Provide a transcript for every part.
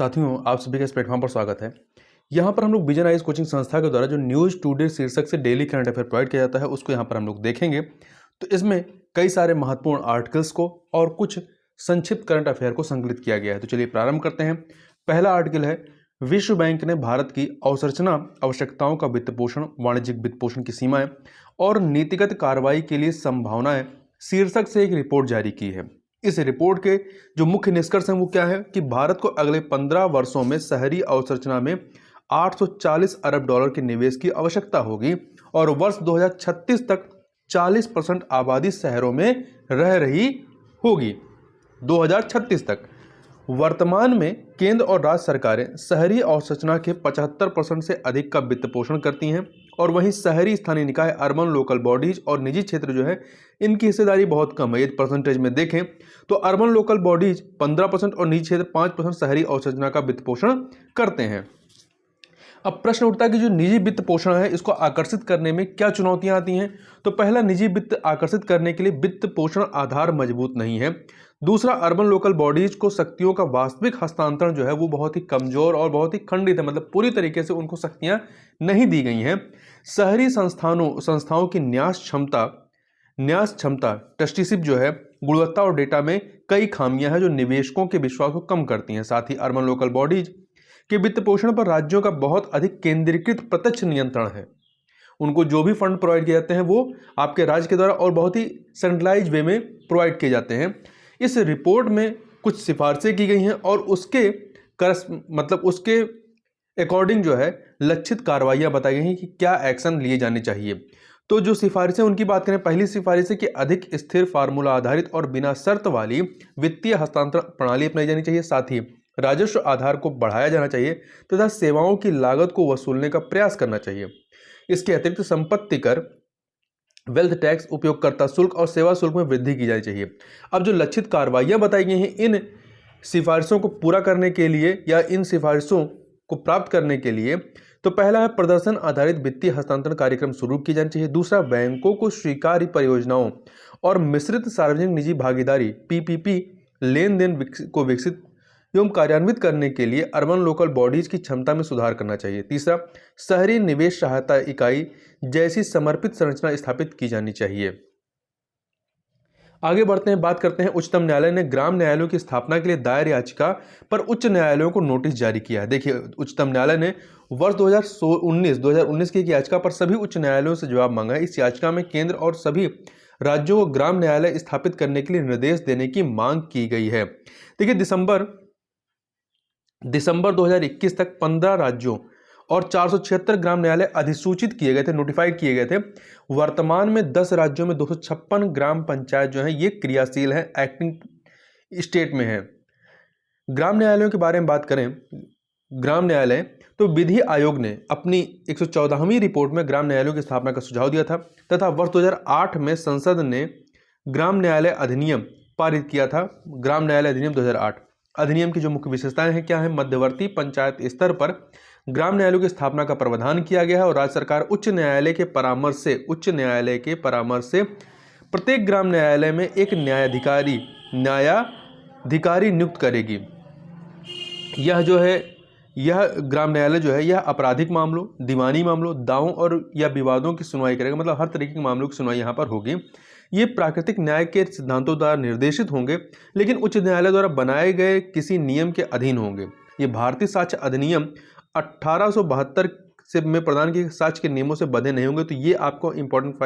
साथियों, आप सभी का इस प्लेटफॉर्म पर स्वागत है। यहाँ पर हम लोग विजन आइज कोचिंग संस्था के द्वारा जो न्यूज़ टुडे शीर्षक से डेली करंट अफेयर प्रोवाइड किया जाता है उसको यहाँ पर हम लोग देखेंगे। तो इसमें कई सारे महत्वपूर्ण आर्टिकल्स को और कुछ संक्षिप्त करंट अफेयर को संकलित किया गया है। तो चलिए प्रारंभ करते हैं। पहला आर्टिकल है, विश्व बैंक ने भारत की अवसंरचना आवश्यकताओं का वित्त पोषण, वाणिज्यिक वित्त पोषण की सीमाएं और नीतिगत कार्रवाई के लिए संभावनाएं शीर्षक से एक रिपोर्ट जारी की है। इस रिपोर्ट के जो मुख्य निष्कर्ष हैं वो क्या है कि भारत को अगले 15 वर्षों में शहरी अवसंरचना में 840 अरब डॉलर के निवेश की आवश्यकता होगी और वर्ष 2036 तक 40% आबादी शहरों में रह रही होगी। 2036 तक। वर्तमान में केंद्र और राज्य सरकारें शहरी अवसंरचना के 75% से अधिक का वित्त पोषण करती हैं और वहीं शहरी स्थानीय निकाय, अर्बन लोकल बॉडीज और निजी क्षेत्र जो है इनकी हिस्सेदारी बहुत कम है। यदि परसेंटेज में देखें तो अर्बन लोकल बॉडीज 15% और निजी क्षेत्र 5% शहरी अवसंरचना का वित्त पोषण करते हैं। अब प्रश्न उठता है कि जो निजी वित्त पोषण है इसको आकर्षित करने में क्या चुनौतियां आती हैं। तो पहला, निजी वित्त आकर्षित करने के लिए वित्त पोषण आधार मजबूत नहीं है। दूसरा, अर्बन लोकल बॉडीज को शक्तियों का वास्तविक हस्तांतरण जो है वो बहुत ही कमजोर और बहुत ही खंडित है, मतलब पूरी तरीके से उनको शक्तियां नहीं दी गई हैं। शहरी संस्थाओं की न्यास क्षमता ट्रस्टीशिप जो है, गुणवत्ता और डेटा में कई खामियां हैं जो निवेशकों के विश्वास को कम करती हैं। साथ ही अर्बन लोकल बॉडीज के वित्त पोषण पर राज्यों का बहुत अधिक केंद्रीकृत प्रत्यक्ष नियंत्रण है। उनको जो भी फंड प्रोवाइड किए जाते हैं वो आपके राज्य के द्वारा और बहुत ही सेंट्रलाइज वे में प्रोवाइड किए जाते हैं। इस रिपोर्ट में कुछ सिफारिशें की गई हैं और उसके अकॉर्डिंग जो है लक्षित कार्रवाइयां बताई गई हैं कि क्या एक्शन लिए जाने चाहिए। तो जो सिफारिशें उनकी बात करें, पहली सिफारिश है कि अधिक स्थिर फार्मूला आधारित और बिना शर्त वाली वित्तीय हस्तांतरण प्रणाली अपनाई जानी चाहिए। साथ ही राजस्व आधार को बढ़ाया जाना चाहिए तथा सेवाओं की लागत को वसूलने का प्रयास करना चाहिए। इसके अतिरिक्त संपत्ति कर, वेल्थ टैक्स, उपयोगकर्ता शुल्क और सेवा शुल्क में वृद्धि की जानी चाहिए। अब जो लक्षित कार्रवाइयां बताई गई हैं इन सिफारिशों को पूरा करने के लिए या इन सिफारिशों को प्राप्त करने के लिए, तो पहला है प्रदर्शन आधारित वित्तीय हस्तांतरण कार्यक्रम शुरू किए जाने चाहिए। दूसरा, बैंकों को स्वीकार्य परियोजनाओं और मिश्रित सार्वजनिक निजी भागीदारी PPP लेन देन को विकसित एवं कार्यान्वित करने के लिए अर्बन लोकल बॉडीज की क्षमता में सुधार करना चाहिए। तीसरा, शहरी निवेश सहायता इकाई जैसी समर्पित संरचना स्थापित की जानी चाहिए। आगे बढ़ते हैं, बात करते हैं उच्चतम न्यायालय ने ग्राम न्यायालयों की स्थापना के लिए दायर याचिका पर उच्च न्यायालयों को नोटिस जारी किया है। देखिए, उच्चतम न्यायालय ने वर्ष 2019 की एक याचिका पर सभी उच्च न्यायालयों से जवाब मांगा है। इस याचिका में केंद्र और सभी राज्यों को ग्राम न्यायालय स्थापित करने के लिए निर्देश देने की मांग की गई है। देखिए, दिसंबर 2021 तक 15 राज्यों और 476 ग्राम न्यायालय अधिसूचित किए गए थे, नोटिफाइड किए गए थे। वर्तमान में 10 राज्यों में 256 ग्राम पंचायत जो है ये क्रियाशील है, एक्टिंग स्टेट में है। ग्राम न्यायालयों के बारे में बात करें, ग्राम न्यायालय तो विधि आयोग ने अपनी 114वीं रिपोर्ट में ग्राम न्यायालयों की स्थापना का सुझाव दिया था तथा वर्ष 2008 में संसद ने ग्राम न्यायालय अधिनियम पारित किया था। ग्राम न्यायालय अधिनियम 2008 अधिनियम की जो मुख्य विशेषताएं हैं क्या है, मध्यवर्ती पंचायत स्तर पर ग्राम न्यायालयों की स्थापना का प्रावधान किया गया है और राज्य सरकार उच्च न्यायालय के परामर्श से प्रत्येक ग्राम न्यायालय में एक न्यायाधिकारी नियुक्त करेगी। यह ग्राम न्यायालय जो है यह आपराधिक मामलों, दीवानी मामलों, दावों और या विवादों की सुनवाई करेगा, मतलब हर तरीके के मामलों की सुनवाई यहाँ पर होगी। ये प्राकृतिक न्याय के सिद्धांतों द्वारा निर्देशित होंगे लेकिन उच्च न्यायालय द्वारा बनाए गए किसी नियम के अधीन होंगे। ये भारतीय साक्ष्य अधिनियम 1872 से में प्रदान किए साक्ष्य के नियमों से बंधे नहीं होंगे। तो ये आपको इंपॉर्टेंट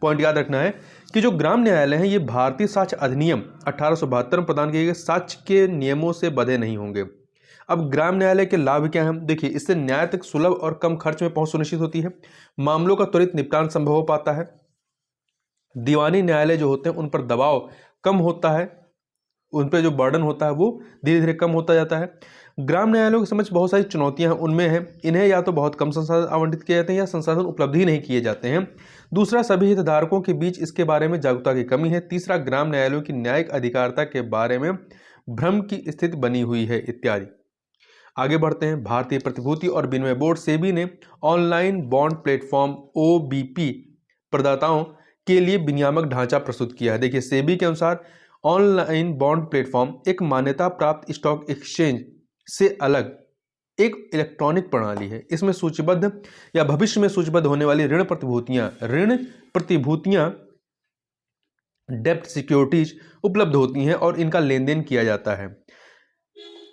पॉइंट याद रखना है कि जो ग्राम न्यायालय हैं ये भारतीय साक्ष्य अधिनियम 1872 में प्रदान किए गए साक्ष्य के नियमों से बंधे नहीं होंगे। अब ग्राम न्यायालय के लाभ क्या हैं? देखिए, इससे न्याय तक सुलभ और कम खर्च में पहुंच सुनिश्चित होती है। मामलों का त्वरित निपटान संभव हो पाता है। दीवानी न्यायालय जो होते हैं उन पर दबाव कम होता है, उन पर जो बर्डन होता है वो धीरे धीरे कम होता जाता है। ग्राम न्यायालयों के समक्ष बहुत सारी चुनौतियां हैं, उनमें है इन्हें या तो बहुत कम संसाधन आवंटित किए जाते हैं या संसाधन उपलब्ध ही नहीं किए जाते हैं। दूसरा, सभी हितधारकों के बीच इसके बारे में जागरूकता की कमी है। तीसरा, ग्राम न्यायालयों की न्यायिक अधिकारिता के बारे में भ्रम की स्थिति बनी हुई है इत्यादि। आगे बढ़ते हैं, भारतीय प्रतिभूति और विनिमय बोर्ड सेबी ने ऑनलाइन बॉन्ड प्लेटफॉर्म OBP प्रदाताओं के लिए विनियामक ढांचा प्रस्तुत किया है। देखिए, सेबी के अनुसार ऑनलाइन बॉन्ड प्लेटफॉर्म एक मान्यता प्राप्त स्टॉक एक्सचेंज से अलग एक इलेक्ट्रॉनिक प्रणाली है। इसमें सूचीबद्ध या भविष्य में सूचीबद्ध होने वाली ऋण प्रतिभूतियां डेब्ट सिक्योरिटीज उपलब्ध होती हैं और इनका लेन देन किया जाता है।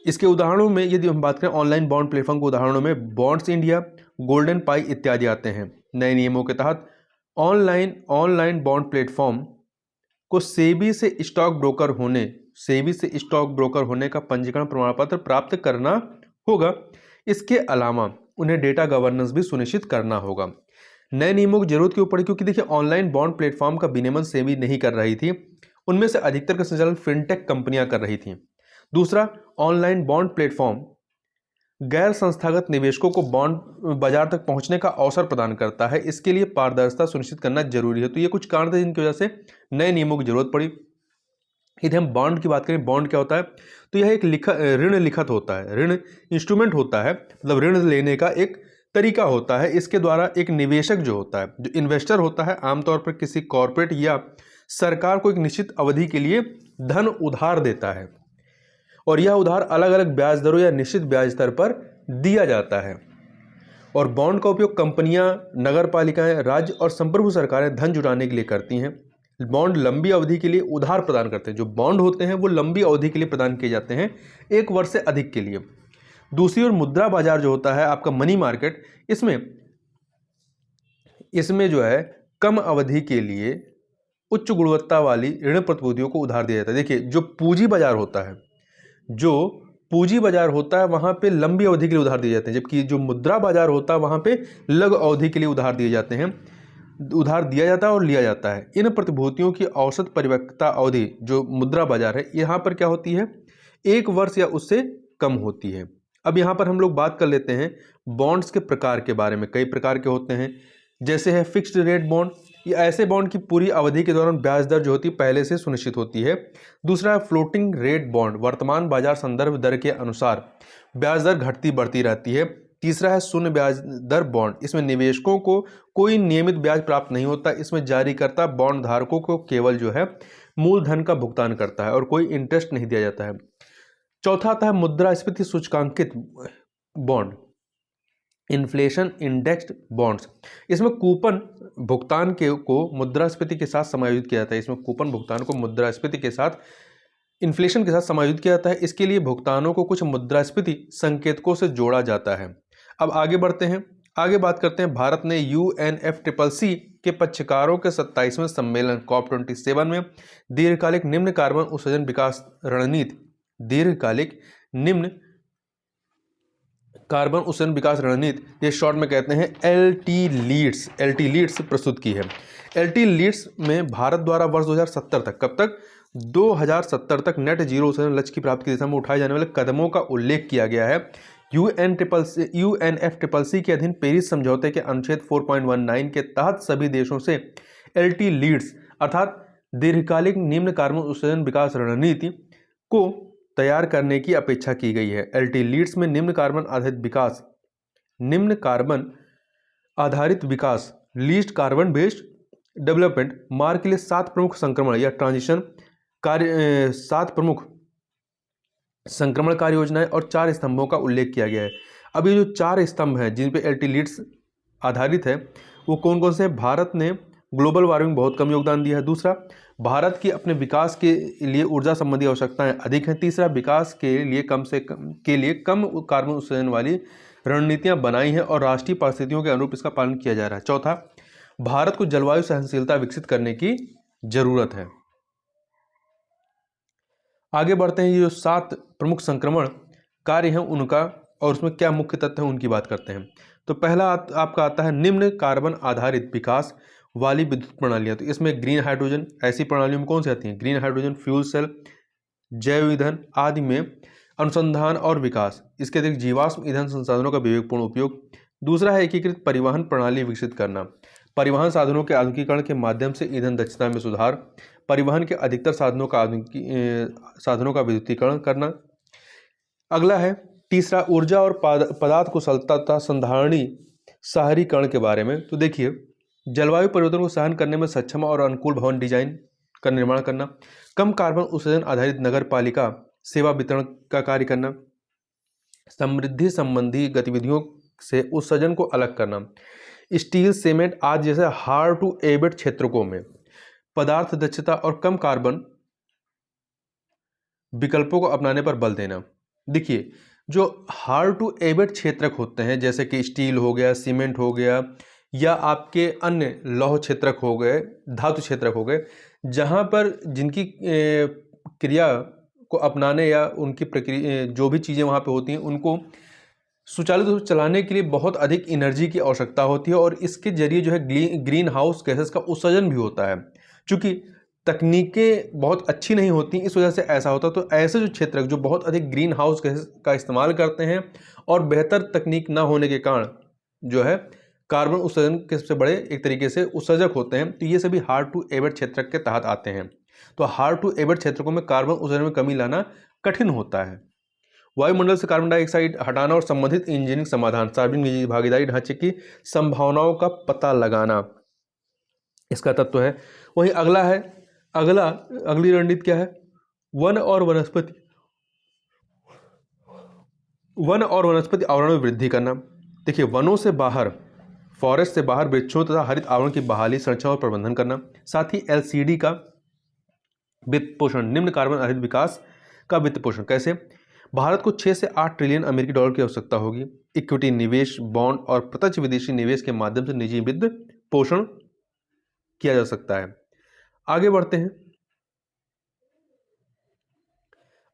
इसके उदाहरणों में यदि हम बात करें ऑनलाइन बॉन्ड प्लेटफॉर्म के उदाहरणों में बॉन्ड्स इंडिया, गोल्डन पाई इत्यादि आते हैं। नए नियमों के तहत ऑनलाइन बॉन्ड प्लेटफॉर्म को सेबी से स्टॉक ब्रोकर होने का पंजीकरण प्रमाण पत्र प्राप्त करना होगा। इसके अलावा उन्हें डेटा गवर्नेंस भी सुनिश्चित करना होगा। नए नियमों की जरूरत क्यों पड़ी? क्योंकि देखिए ऑनलाइन बॉन्ड प्लेटफॉर्म का विनियमन सेबी नहीं कर रही थी, उनमें से अधिकतर का संचालन फिनटेक कंपनियां कर रही थी। दूसरा, ऑनलाइन बॉन्ड प्लेटफॉर्म गैर संस्थागत निवेशकों को बॉन्ड बाजार तक पहुंचने का अवसर प्रदान करता है। इसके लिए पारदर्शिता सुनिश्चित करना जरूरी है। तो ये कुछ कारण थे जिनकी वजह से नए नियमों की जरूरत पड़ी। यदि हम बॉन्ड की बात करें, बॉन्ड क्या होता है? तो यह एक ऋण लिखित होता है, ऋण इंस्ट्रूमेंट होता है, मतलब ऋण लेने का एक तरीका होता है। इसके द्वारा एक निवेशक जो होता है, जो इन्वेस्टर होता है, आमतौर पर किसी कॉर्पोरेट या सरकार को एक निश्चित अवधि के लिए धन उधार देता है और यह उधार अलग अलग ब्याज दरों या निश्चित ब्याज दर पर दिया जाता है। और बॉन्ड का उपयोग कंपनियां, नगर पालिकाएं, राज्य और संप्रभु सरकारें धन जुटाने के लिए करती हैं। बॉन्ड लंबी अवधि के लिए उधार प्रदान करते हैं। जो बॉन्ड होते हैं वो लंबी अवधि के लिए प्रदान किए जाते हैं, 1 वर्ष से अधिक के लिए। दूसरी ओर मुद्रा बाजार जो होता है आपका मनी मार्केट, इसमें जो है कम अवधि के लिए उच्च गुणवत्ता वाली ऋण प्रतिभूतियों को उधार दिया जाता है। देखिए जो पूंजी बाजार होता है वहां पे लंबी अवधि के लिए उधार दिए जाते हैं, जबकि जो मुद्रा बाजार होता है वहां पे लघु अवधि के लिए उधार दिए जाते हैं, उधार दिया जाता है और लिया जाता है। इन प्रतिभूतियों की औसत परिपक्वता अवधि जो मुद्रा बाजार है यहाँ पर क्या होती है? 1 वर्ष या उससे कम होती है। अब यहाँ पर हम लोग बात कर लेते हैं बॉन्ड्स के प्रकार के बारे में। कई प्रकार के होते हैं, जैसे है फिक्स्ड रेट बॉन्ड। ये ऐसे बॉन्ड की पूरी अवधि के दौरान ब्याज दर जो होती है पहले से सुनिश्चित होती है। दूसरा है फ्लोटिंग रेट बॉन्ड, वर्तमान बाजार संदर्भ दर के अनुसार ब्याज दर घटती बढ़ती रहती है। तीसरा है शून्य ब्याज दर बॉन्ड, इसमें निवेशकों को कोई नियमित ब्याज प्राप्त नहीं होता। इसमें जारीकर्ता बॉन्ड धारकों को केवल जो है मूलधन का भुगतान करता है और कोई इंटरेस्ट नहीं दिया जाता है। चौथा आता है मुद्रास्फीति सूचकांकित बॉन्ड, इन्फ्लेशन इंडेक्स्ड बॉन्ड्स। इसमें कूपन भुगतान को मुद्रास्फीति के साथ समायोजित किया जाता है। इसमें कूपन भुगतान को मुद्रास्फीति के साथ, इन्फ्लेशन के साथ समायोजित किया जाता है। इसके लिए भुगतानों को कुछ मुद्रास्फीति संकेतकों से जोड़ा जाता है। अब आगे बढ़ते हैं, आगे बात करते हैं। भारत ने UNFCCC के पक्षकारों के 27वें सम्मेलन COP27 में दीर्घकालिक निम्न कार्बन उत्सर्जन विकास रणनीति ये शॉर्ट में कहते हैं LT लीड्स प्रस्तुत की है। LT लीड्स में भारत द्वारा वर्ष 2070 तक, कब तक? 2070 तक नेट जीरो उत्सर्जन लक्ष्य की प्राप्ति की दिशा में उठाए जाने वाले कदमों का उल्लेख किया गया है। UNFCCC के अधीन पेरिस समझौते के अनुच्छेद 4.19 के तहत सभी देशों से LT लीड्स अर्थात दीर्घकालिक निम्न कार्बन उत्सर्जन विकास रणनीति को तैयार करने की अपेक्षा की गई है। LT लीड्स में निम्न कार्बन आधारित विकास लीस्ट कार्बन बेस्ड डेवलपमेंट मार्ग के लिए 7 प्रमुख संक्रमण या ट्रांजिशन कार्य 7 प्रमुख संक्रमण कार्य योजनाएं और 4 स्तंभों का उल्लेख किया गया है। अब ये जो 4 स्तंभ हैं जिन पे LT लीड्स आधारित है वो कौन कौन से हैं? भारत ने ग्लोबल वार्मिंग बहुत कम योगदान दिया है। दूसरा, भारत की अपने विकास के लिए ऊर्जा संबंधी आवश्यकताएं अधिक हैं। तीसरा, विकास के लिए कम कार्बन उत्सर्जन वाली रणनीतियां बनाई हैं और राष्ट्रीय परिस्थितियों के अनुरूप इसका पालन किया जा रहा है। चौथा, भारत को जलवायु सहनशीलता विकसित करने की जरूरत है। आगे बढ़ते हैं, ये जो 7 प्रमुख संक्रमण कार्य हैं उनका और उसमें क्या मुख्य तत्व हैं उनकी बात करते हैं। तो पहला आपका आता है निम्न कार्बन आधारित विकास वाली विद्युत प्रणालियां। तो इसमें ग्रीन हाइड्रोजन, ऐसी प्रणालियों में कौन सी आती हैं? ग्रीन हाइड्रोजन, फ्यूल सेल, जैव ईंधन आदि में अनुसंधान और विकास। इसके अतिरिक्त जीवाश्म ईंधन संसाधनों का विवेकपूर्ण उपयोग। दूसरा है एकीकृत परिवहन प्रणाली विकसित करना, परिवहन साधनों के आधुनिकीकरण के माध्यम से ईंधन दक्षता में सुधार, परिवहन के अधिकतर साधनों का विद्युतीकरण करना। अगला है तीसरा, ऊर्जा और पदार्थ कुशलता तथा संधारणी शहरीकरण के बारे में। तो देखिए, जलवायु परिवर्तन को सहन करने में सक्षम और अनुकूल भवन डिजाइन का निर्माण करना, कम कार्बन उत्सर्जन आधारित नगर पालिका सेवा वितरण का कार्य करना, समृद्धि संबंधी गतिविधियों से उत्सर्जन को अलग करना। स्टील, सीमेंट आदि जैसे हार्ड टू एबिट क्षेत्रकों में पदार्थ दक्षता और कम कार्बन विकल्पों को अपनाने पर बल देना। देखिए, जो हार्ड टू एबिट क्षेत्रक होते हैं जैसे कि स्टील हो गया, सीमेंट हो गया, या आपके अन्य लौह क्षेत्रक हो गए, धातु क्षेत्रक हो गए, जहाँ पर जिनकी क्रिया को अपनाने या उनकी प्रक्रिया जो भी चीज़ें वहाँ पे होती हैं उनको सुचारू रूप से चलाने के लिए बहुत अधिक एनर्जी की आवश्यकता होती है, और इसके जरिए जो है ग्रीन हाउस गैसेस का उत्सर्जन भी होता है। चूँकि तकनीकें बहुत अच्छी नहीं होती, इस वजह से ऐसा होता है। तो ऐसे जो क्षेत्र जो बहुत अधिक ग्रीन हाउस गैस का इस्तेमाल करते हैं और बेहतर तकनीक ना होने के कारण जो है कार्बन उत्सर्जन के सबसे बड़े एक तरीके से उत्सर्जक होते हैं, तो ये सभी हार्ड टू एबिट क्षेत्रक के तहत आते हैं। तो हार्ड टू एबिट क्षेत्रकों में कार्बन उत्सर्जन में कमी लाना कठिन होता है। वायुमंडल से कार्बन डाइऑक्साइड हटाना और संबंधित इंजीनियरिंग समाधान, सार्वजनिक निजी भागीदारी ढांचे की संभावनाओं का पता लगाना, इसका तत्व है। वहीं अगली रणनीति क्या है? वन और वनस्पति आवरण में वृद्धि करना। देखिए, वनों से बाहर, फॉरेस्ट से बाहर वृक्षों तथा हरित आवरण की बहाली, संरक्षण और प्रबंधन करना। साथ ही एलसीडी का वित्त पोषण, निम्न कार्बन रहित विकास का वित्त पोषण। कैसे? भारत को 6 से 8 ट्रिलियन अमेरिकी डॉलर की आवश्यकता होगी। इक्विटी निवेश, बॉन्ड और प्रत्यक्ष विदेशी निवेश के माध्यम से निजी वित्त पोषण किया जा सकता है। आगे बढ़ते हैं।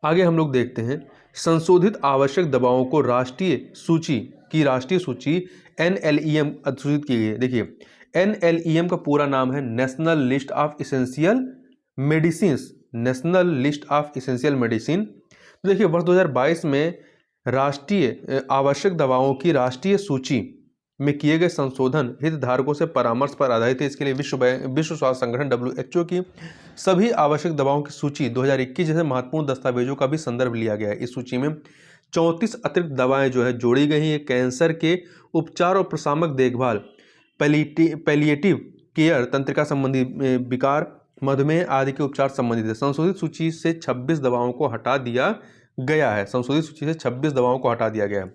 आगे हम लोग देखते हैं संशोधित आवश्यक दवाओं को राष्ट्रीय सूची NLEM अधिसूचित की गई है। देखिए, NLEM का पूरा नाम है national list of essential medicine. तो देखिए, वर्ष 2022 में राष्ट्रीय आवश्यक दवाओं की राष्ट्रीय सूची में किए गए संशोधन हितधारकों से परामर्श पर आधारित है। इसके लिए विश्व स्वास्थ्य संगठन WHO की सभी आवश्यक दवाओं की सूची 2021 जैसे महत्वपूर्ण दस्तावेजों का भी संदर्भ लिया गया है। इस सूची में 34 अतिरिक्त दवाएं जो है जोड़ी गई हैं। कैंसर के उपचार और प्रशामक देखभाल, पैलिएटिव केयर, तंत्रिका संबंधी विकार, मधुमेह आदि के उपचार संबंधित है। संशोधित सूची से 26 दवाओं को हटा दिया गया है।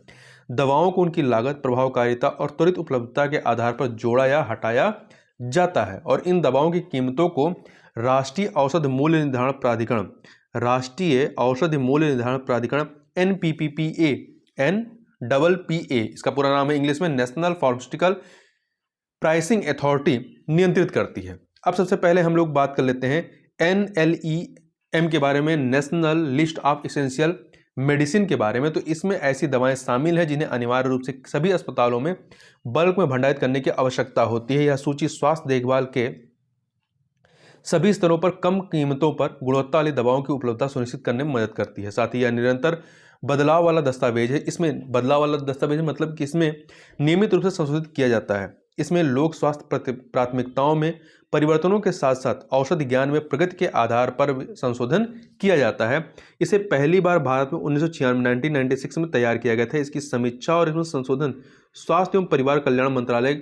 दवाओं को उनकी लागत, प्रभावकारिता और त्वरित उपलब्धता के आधार पर जोड़ा या हटाया जाता है, और इन दवाओं की कीमतों को राष्ट्रीय औषध मूल्य निर्धारण प्राधिकरण NPPA, इसका पूरा नाम है इंग्लिश में नेशनल फार्मास्यूटिकल प्राइसिंग अथॉरिटी, नियंत्रित करती है। अब सबसे पहले हम लोग बात कर लेते हैं NLEM के बारे में, national list of essential medicine के बारे में। तो इसमें ऐसी दवाएं शामिल हैं जिन्हें अनिवार्य रूप से सभी अस्पतालों में बल्क में भंडारित करने की आवश्यकता होती है। यह सूची स्वास्थ्य देखभाल के सभी स्तरों पर कम कीमतों पर गुणवत्ता वाली दवाओं की उपलब्धता सुनिश्चित करने में मदद करती है। साथ ही यह निरंतर बदलाव वाला दस्तावेज है। इसमें बदलाव वाला दस्तावेज मतलब कि इसमें नियमित रूप से संशोधित किया जाता है। इसमें लोक स्वास्थ्य प्राथमिकताओं में परिवर्तनों के साथ साथ औषधि ज्ञान में प्रगति के आधार पर संशोधन किया जाता है। इसे पहली बार भारत में 1996 में तैयार किया गया था। इसकी समीक्षा और इसमें संशोधन स्वास्थ्य एवं परिवार कल्याण मंत्रालय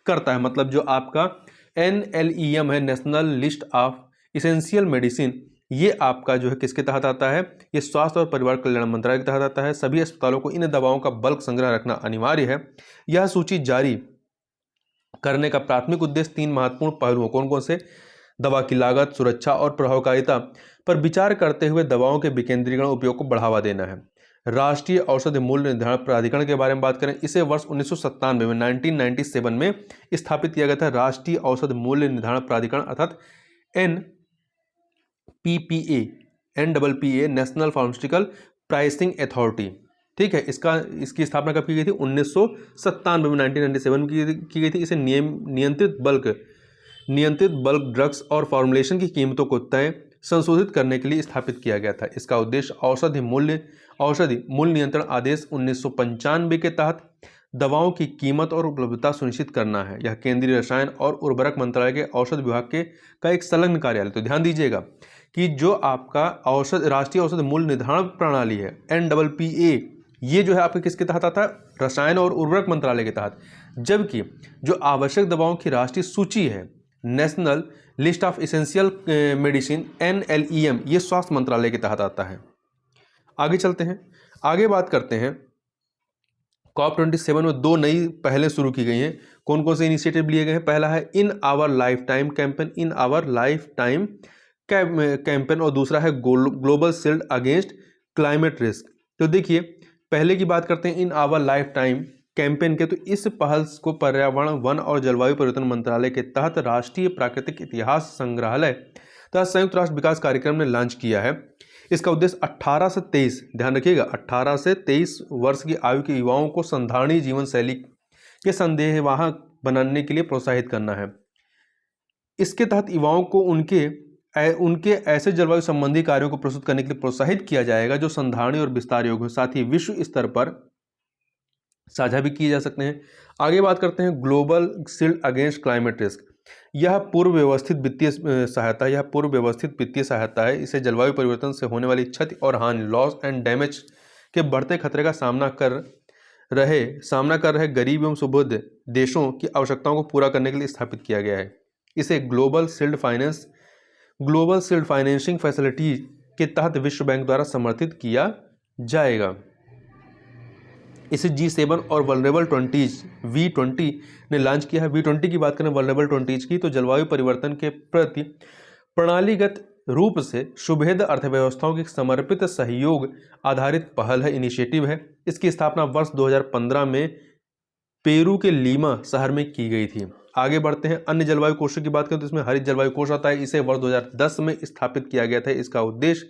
करता है। मतलब जो आपका NLEM है, national list of essential medicine, ये आपका जो है किसके तहत आता है? ये स्वास्थ्य और परिवार कल्याण मंत्रालय के तहत आता है। सभी अस्पतालों को इन दवाओं का बल्क संग्रह रखना अनिवार्य है। यह सूची जारी करने का प्राथमिक उद्देश्य 3 महत्वपूर्ण पहलुओं, कौन कौन से? दवा की लागत, सुरक्षा और प्रभावकारिता पर विचार करते हुए दवाओं के विकेंद्रीकरण उपयोग को बढ़ावा देना है। राष्ट्रीय औषध मूल्य निर्धारण प्राधिकरण के बारे में बात करें, इसे वर्ष 1997 में 1997 में स्थापित किया गया था। राष्ट्रीय औषध मूल्य निर्धारण प्राधिकरण अर्थात NPPA, national pharmaceutical pricing authority. ठीक है, इसकी स्थापना कब की गई थी? 1997 में, 1997 में की गई थी। इसे नियंत्रित बल्क ड्रग्स और फॉर्मुलेशन की कीमतों को संशोधित करने के लिए स्थापित किया गया था। इसका उद्देश्य औषधि मूल्य नियंत्रण आदेश 1995 के तहत दवाओं की कीमत और उपलब्धता सुनिश्चित करना है। यह केंद्रीय रसायन और उर्वरक मंत्रालय के औषध विभाग का एक संलग्न कार्यालय। तो ध्यान दीजिएगा कि जो आपका राष्ट्रीय औषध मूल्य निर्धारण प्रणाली है NPPA, ये जो है आपके किसके तहत आता है? रसायन और उर्वरक मंत्रालय के तहत। जबकि जो आवश्यक दवाओं की राष्ट्रीय सूची है, national list of essential medicine NLEM, ये स्वास्थ्य मंत्रालय के तहत आता है। आगे चलते हैं, आगे बात करते हैं COP27 में 2 नई पहलें शुरू की गई हैं। कौन कौन से इनिशिएटिव लिए गए हैं? पहला है in our lifetime campaign, in our lifetime campaign, और दूसरा है global shield against climate risk. तो देखिए, पहले की बात करते हैं in our lifetime campaign के। तो इस पहल को पर्यावरण, वन और जलवायु परिवर्तन मंत्रालय के तहत राष्ट्रीय प्राकृतिक इतिहास संग्रहालय तथा संयुक्त राष्ट्र विकास कार्यक्रम ने लॉन्च किया है। इसका उद्देश्य 18 से 23, ध्यान रखिएगा, 18 से 23 वर्ष की आयु के युवाओं को संधारणीय जीवन शैली के संदेहवाहक बनाने के लिए प्रोत्साहित करना है। इसके तहत युवाओं को उनके ऐसे जलवायु संबंधी कार्यों को प्रस्तुत करने के लिए प्रोत्साहित किया जाएगा जो संधारणीय और विस्तार योग्य हो, साथ ही विश्व स्तर पर साझा भी किए जा सकते हैं। आगे बात करते हैं global shield against climate risk. यह पूर्व व्यवस्थित वित्तीय सहायता है। इसे जलवायु परिवर्तन से होने वाली क्षति और हानि, लॉस एंड डैमेज के बढ़ते खतरे का सामना कर रहे गरीब एवं सुबुद्ध देशों की आवश्यकताओं को पूरा करने के लिए स्थापित किया गया है। इसे ग्लोबल शील्ड फाइनेंसिंग फैसिलिटी के तहत विश्व बैंक द्वारा समर्थित किया जाएगा। इसे G7 और वल्नरेबल 20 V20 ने लॉन्च किया है। V20 की बात करें, वल्नरेबल 20 की, तो जलवायु परिवर्तन के प्रति प्रणालीगत रूप से सुभेद्य अर्थव्यवस्थाओं की समर्पित सहयोग आधारित पहल है, इनिशिएटिव है। इसकी स्थापना वर्ष 2015 में पेरू के लीमा शहर में की गई थी। आगे बढ़ते हैं, अन्य जलवायु कोषों की बात करें तो इसमें हरित जलवायु कोष आता है। इसे वर्ष 2010 में स्थापित किया गया था। इसका उद्देश्य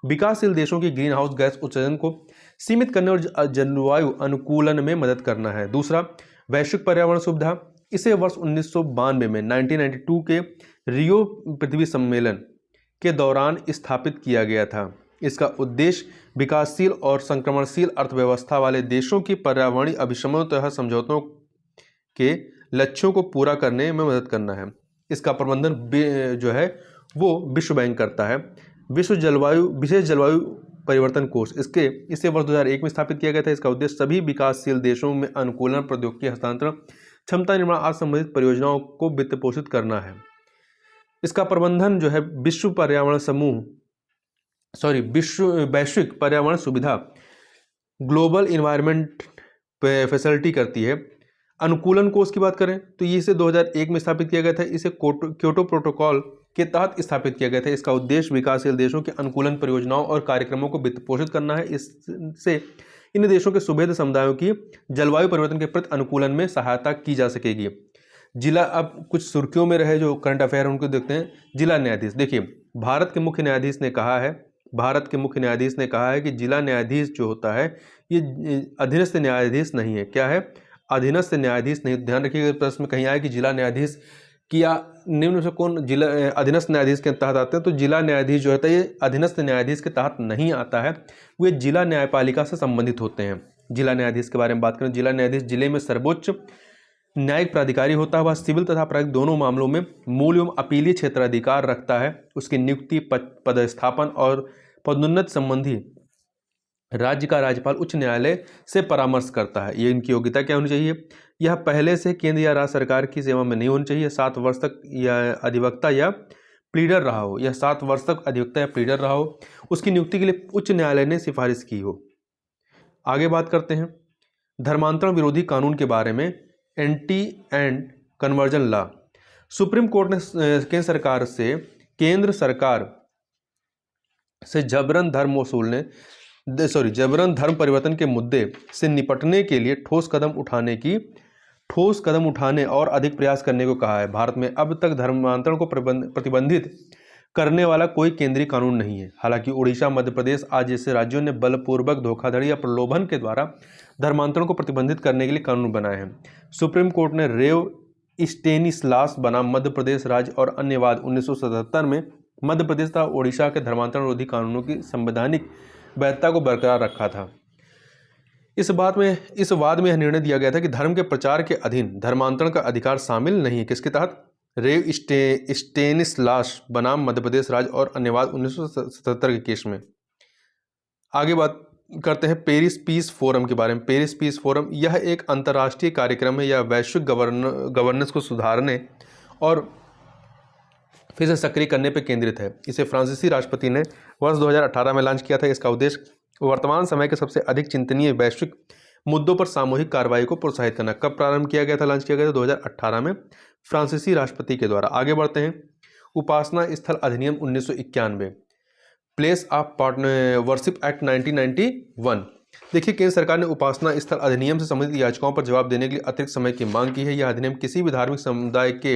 विकासशील देशों की ग्रीन हाउस गैस उत्सर्जन को सीमित करने और जलवायु अनुकूलन में मदद करना है। दूसरा, वैश्विक पर्यावरण सुविधा। इसे वर्ष 1992 में 1992 के रियो पृथ्वी सम्मेलन के दौरान स्थापित किया गया था। इसका उद्देश्य विकासशील और संक्रमणशील अर्थव्यवस्था वाले देशों की पर्यावरणीय अभिसमझों तथा समझौतों के लक्ष्यों को पूरा करने में मदद करना है। इसका प्रबंधन जो है वो विश्व बैंक करता है। विशेष जलवायु परिवर्तन कोष, इसे वर्ष 2001 में स्थापित किया गया था। इसका उद्देश्य सभी विकासशील देशों में अनुकूलन, प्रौद्योगिकी हस्तांतरण, क्षमता निर्माण आदि संबंधित परियोजनाओं को वित्त पोषित करना है। इसका प्रबंधन जो है वैश्विक पर्यावरण सुविधा ग्लोबल इन्वायरमेंट फैसिलिटी करती है। अनुकूलन कोष की बात करें तो ये इसे 2001 में स्थापित किया गया था। इसे क्योटो प्रोटोकॉल के तहत स्थापित किया गया था। इसका उद्देश्य विकासशील देशों के अनुकूलन परियोजनाओं और कार्यक्रमों को वित्त पोषित करना है। इससे इन देशों के सुभेद्य समुदायों की जलवायु परिवर्तन के प्रति अनुकूलन में सहायता की जा सकेगी। अब कुछ सुर्खियों में रहे जो करंट अफेयर उनको देखते हैं। जिला न्यायाधीश, देखिए, भारत के मुख्य न्यायाधीश ने कहा है कि जिला न्यायाधीश जो होता है ये अधीनस्थ न्यायाधीश नहीं है। क्या है? अधीनस्थ न्यायाधीश नहीं। ध्यान रखिएगा, प्रश्न में कहीं आए कि जिला न्यायाधीश किया निम्न से कौन जिला अधीनस्थ न्यायाधीश के तहत आते हैं, तो जिला न्यायाधीश जो होता है ये अधीनस्थ न्यायाधीश के तहत नहीं आता है। वे जिला न्यायपालिका से संबंधित होते हैं। जिला न्यायाधीश के बारे में बात करें, जिला न्यायाधीश जिले में सर्वोच्च न्यायिक प्राधिकारी होता है। वह सिविल तथा आपराधिक दोनों मामलों में मूल एवं अपीलीय क्षेत्राधिकार रखता है। उसकी नियुक्ति, पदस्थापन और पदोन्नति संबंधी राज्य का राज्यपाल उच्च न्यायालय से परामर्श करता है। ये इनकी योग्यता क्या होनी चाहिए? यह पहले से केंद्र या राज्य सरकार की सेवा में नहीं होनी चाहिए। 7 वर्ष तक यह अधिवक्ता या प्लीडर रहा हो। यह 7 वर्ष तक अधिवक्ता या प्लीडर रहा हो। उसकी नियुक्ति के लिए उच्च न्यायालय ने सिफारिश की हो। आगे बात करते हैं धर्मांतरण विरोधी कानून के बारे में, anti and conversion law. Supreme court ने केंद्र सरकार से जबरन धर्म परिवर्तन के मुद्दे से निपटने के लिए ठोस कदम उठाने और अधिक प्रयास करने को कहा है। भारत में अब तक धर्मांतरण को प्रतिबंधित करने वाला कोई केंद्रीय कानून नहीं है। हालांकि उड़ीसा, मध्य प्रदेश आदि जैसे राज्यों ने बलपूर्वक, धोखाधड़ी या प्रलोभन के द्वारा धर्मांतरण को प्रतिबंधित करने के लिए कानून बनाए हैं। सुप्रीम कोर्ट ने रेव स्टेनिस्लास बनाम मध्य प्रदेश राज्य और अन्यवाद 1977 में मध्य प्रदेश तथा ओडिशा के धर्मांतरण विरोधी कानूनों की संवैधानिक वैधता को बरकरार रखा था। इस वाद में यह निर्णय दिया गया था कि धर्म के प्रचार के अधीन धर्मांतरण का अधिकार शामिल नहीं है। किसके तहत? रेव स्टेनिस्लास बनाम मध्य प्रदेश राज्य और अन्यवाद 1977 के केस में। आगे बात करते हैं पेरिस पीस फोरम के बारे में। पेरिस पीस फोरम यह एक अंतर्राष्ट्रीय कार्यक्रम है। यह वैश्विक गवर्नेंस को सुधारने और फिर से सक्रिय करने पर केंद्रित है। इसे फ्रांसीसी राष्ट्रपति ने वर्ष 2018 में लॉन्च किया था। इसका उद्देश्य वर्तमान समय के सबसे अधिक चिंतनीय वैश्विक मुद्दों पर सामूहिक कार्रवाई को प्रोत्साहित करना। कब प्रारंभ किया गया था, लॉन्च किया गया था? 2018 में फ्रांसीसी राष्ट्रपति के द्वारा। आगे बढ़ते हैं। उपासना स्थल अधिनियम 1991, प्लेस ऑफ वर्शिप एक्ट 1991। देखिए, केंद्र सरकार ने उपासना स्थल अधिनियम से संबंधित याचिकाओं पर जवाब देने के लिए अतिरिक्त समय की मांग की है। यह अधिनियम किसी भी धार्मिक समुदाय के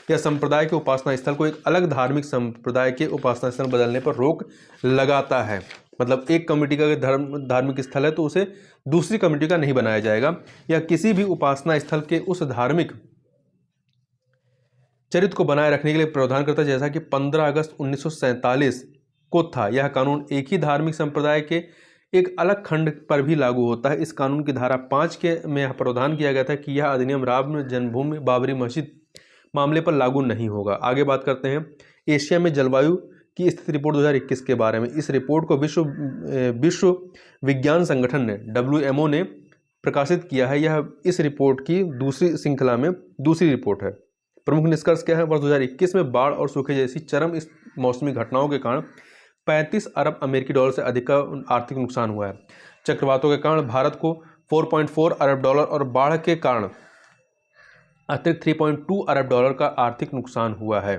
या संप्रदाय के उपासना स्थल को एक अलग धार्मिक संप्रदाय के उपासना स्थल बदलने पर रोक लगाता है। मतलब एक कमेटी का धार्मिक स्थल है तो उसे दूसरी कमेटी का नहीं बनाया जाएगा, या किसी भी उपासना स्थल के उस धार्मिक चरित्र को बनाए रखने के लिए प्रावधान करता है, जैसा कि 15 अगस्त 1947 को था। यह कानून एक ही धार्मिक संप्रदाय के एक अलग खंड पर भी लागू होता है। इस कानून की धारा 5 के में यह प्रावधान किया गया था कि यह अधिनियम राम जन्मभूमि बाबरी मस्जिद मामले पर लागू नहीं होगा। आगे बात करते हैं एशिया में जलवायु की स्थिति रिपोर्ट 2021 के बारे में। इस रिपोर्ट को विश्व विज्ञान संगठन ने WMO ने प्रकाशित किया है। यह इस रिपोर्ट की दूसरी श्रृंखला में दूसरी रिपोर्ट है। प्रमुख निष्कर्ष क्या है? वर्ष 2021 में बाढ़ और सूखे जैसी चरम इस मौसमी घटनाओं के कारण 35 अरब अमेरिकी डॉलर से अधिक का आर्थिक नुकसान हुआ है। चक्रवातों के कारण भारत को 4.4 अरब डॉलर और बाढ़ के कारण अतिरिक्त 3.2 अरब डॉलर का आर्थिक नुकसान हुआ है।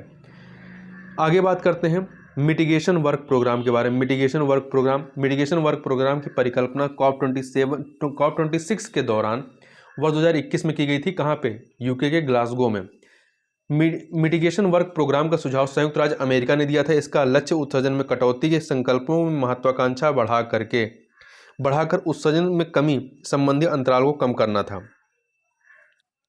आगे बात करते हैं मिटिगेशन वर्क प्रोग्राम के बारे में। मिटिगेशन वर्क प्रोग्राम की परिकल्पना COP26 के दौरान वर्ष 2021 में की गई थी। कहाँ पे? यूके के ग्लासगो में। मिटिगेशन वर्क प्रोग्राम का सुझाव संयुक्त राज्य अमेरिका ने दिया था। इसका लक्ष्य उत्सर्जन में कटौती के संकल्पों में महत्वाकांक्षा बढ़ाकर उत्सर्जन में कमी संबंधी अंतराल को कम करना था।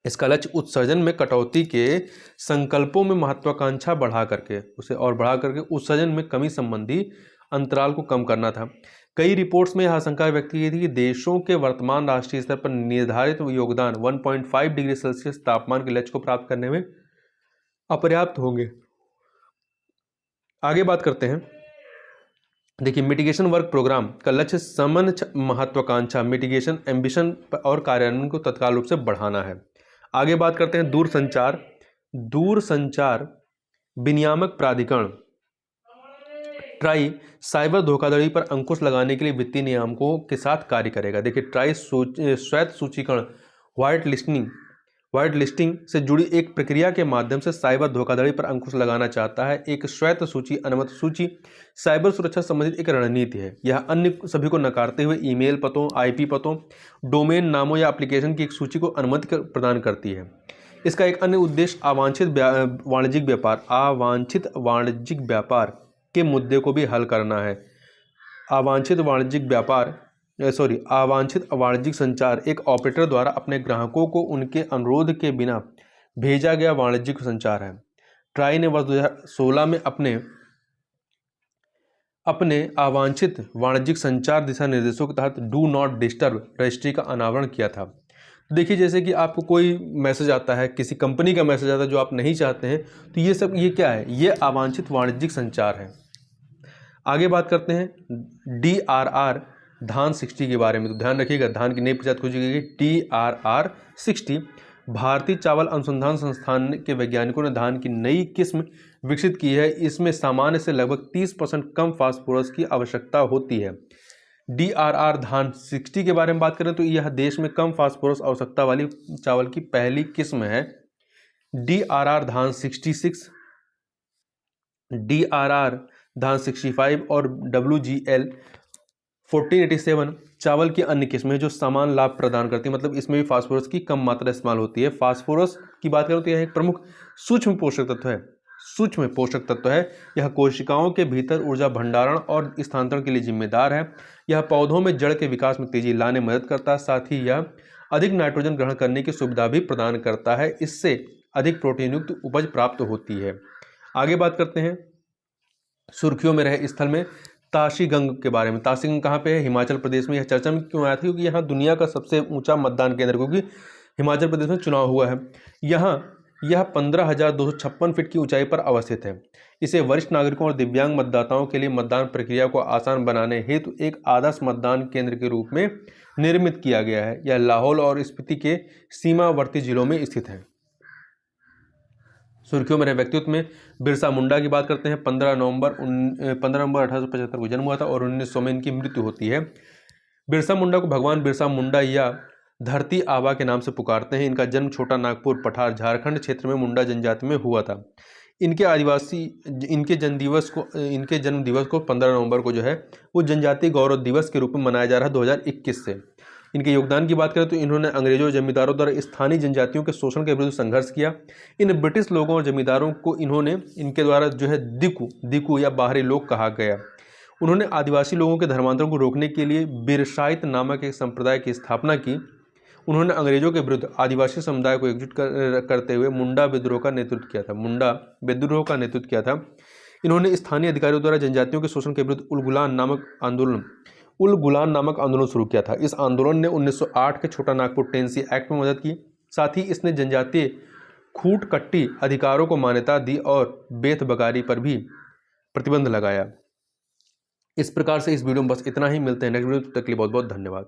इसका लक्ष्य उत्सर्जन में कटौती के संकल्पों में महत्वाकांक्षा बढ़ा करके उत्सर्जन में कमी संबंधी अंतराल को कम करना था। कई रिपोर्ट्स में यह आशंका व्यक्त की गई थी कि देशों के वर्तमान राष्ट्रीय स्तर पर निर्धारित योगदान 1.5 डिग्री सेल्सियस तापमान के लक्ष्य को प्राप्त करने में अपर्याप्त होंगे। आगे बात करते हैं। देखिए, मिटिगेशन वर्क प्रोग्राम का लक्ष्य समन्वय महत्वाकांक्षा मिटिगेशन एम्बिशन और कार्यान्वयन को तत्काल रूप से बढ़ाना है। आगे बात करते हैं दूरसंचार विनियामक प्राधिकरण ट्राई साइबर धोखाधड़ी पर अंकुश लगाने के लिए वित्तीय नियामकों के साथ कार्य करेगा। देखिए, ट्राई स्वायत्त सूचीकरण व्हाइट लिस्टिंग से जुड़ी एक प्रक्रिया के माध्यम से साइबर धोखाधड़ी पर अंकुश लगाना चाहता है। एक स्वायत्त सूची अनुमत सूची साइबर सुरक्षा संबंधित एक रणनीति है। यह अन्य सभी को नकारते हुए ईमेल पतों, IP पतों, डोमेन नामों या एप्लीकेशन की एक सूची को अनुमति प्रदान करती है। इसका एक अन्य उद्देश्य अवांछित वाणिज्यिक व्यापार के मुद्दे को भी हल करना है। अवांछित वाणिज्यिक संचार एक ऑपरेटर द्वारा अपने ग्राहकों को उनके अनुरोध के बिना भेजा गया वाणिज्यिक संचार है। ट्राई ने वर्ष 2016 में अपने अवांछित वाणिज्यिक संचार दिशा निर्देशों के तहत डू नॉट डिस्टर्ब रजिस्ट्री का अनावरण किया था। देखिए, जैसे कि आपको कोई मैसेज आता है, किसी कंपनी का मैसेज आता है जो आप नहीं चाहते हैं, तो ये क्या है? ये अवांछित वाणिज्यिक संचार है। आगे बात करते हैं DRR धान 60 के बारे में। तो ध्यान रखिएगा, धान की नई प्रजाति खोजी गई DRR 60। भारतीय चावल अनुसंधान संस्थान के वैज्ञानिकों ने धान की नई किस्म विकसित की है। इसमें सामान्य से लगभग 30% कम फास्फोरस की आवश्यकता होती है। DRR धान 60 के बारे में बात करें तो यह देश में कम फास्फोरस आवश्यकता वाली चावल की पहली किस्म है। DRR धान 66, DRR धान 65 और WGL 1487 चावल की अन्य किस्में जो समान लाभ प्रदान करती है। मतलब इसमें भी फास्फोरस की कम मात्रा इस्तेमाल होती है। फास्फोरस की बात करें तो यह एक प्रमुख सूक्ष्म पोषक तत्व है। यह कोशिकाओं के भीतर ऊर्जा भंडारण और स्थानांतरण के लिए जिम्मेदार है। यह पौधों में जड़ के विकास में तेजी लाने में मदद करता है। साथ ही यह अधिक नाइट्रोजन ग्रहण करने की सुविधा भी प्रदान करता है। इससे अधिक प्रोटीन युक्त उपज प्राप्त होती है। आगे बात करते हैं सुर्खियों में रहे स्थल में ताशीगंग के बारे में। ताशीगंग कहाँ पे है? हिमाचल प्रदेश में। यह चर्चा में क्यों आया था? क्योंकि यहाँ दुनिया का सबसे ऊंचा मतदान केंद्र, क्योंकि हिमाचल प्रदेश में चुनाव हुआ है। यह 15,256 फीट की ऊंचाई पर अवस्थित है। इसे वरिष्ठ नागरिकों और दिव्यांग मतदाताओं के लिए मतदान प्रक्रिया को आसान बनाने हेतु एक आदर्श मतदान केंद्र के रूप में निर्मित किया गया है। यह लाहौल और स्पीति के सीमावर्ती जिलों में स्थित है। सुर्खियों में रहे व्यक्तित्व में बिरसा मुंडा की बात करते हैं। 15 नवंबर 1875 को जन्म हुआ था और 1900 में इनकी मृत्यु होती है। बिरसा मुंडा को भगवान बिरसा मुंडा या धरती आबा के नाम से पुकारते हैं। इनका जन्म छोटा नागपुर पठार झारखंड क्षेत्र में मुंडा जनजाति में हुआ था। इनके जन्म दिवस को 15 नवंबर को जो है वो जनजातीय गौरव दिवस के रूप में मनाया जा रहा है 2021 से। इनके योगदान की बात करें तो इन्होंने अंग्रेजों और जमींदारों द्वारा स्थानीय जनजातियों के शोषण के विरुद्ध संघर्ष किया। इन ब्रिटिश लोगों और जमींदारों को इनके द्वारा जो है दिकू या बाहरी लोग कहा गया। उन्होंने आदिवासी लोगों के धर्मांतरण को रोकने के लिए बिरसाइत नामक एक संप्रदाय की स्थापना की। उन्होंने अंग्रेजों के विरुद्ध आदिवासी समुदाय को एकजुट करते हुए मुंडा विद्रोह का नेतृत्व किया था। इन्होंने स्थानीय अधिकारियों द्वारा जनजातियों के शोषण के विरुद्ध उल गुलान नामक आंदोलन शुरू किया था। इस आंदोलन ने 1908 के छोटा नागपुर टेनेसी एक्ट में मदद की। साथ ही इसने जनजातीय खूट कट्टी अधिकारों को मान्यता दी और बेथ बगारी पर भी प्रतिबंध लगाया। इस प्रकार से इस वीडियो में बस इतना ही। मिलते हैं नेक्स्ट वीडियो, तब तक के लिए बहुत बहुत धन्यवाद।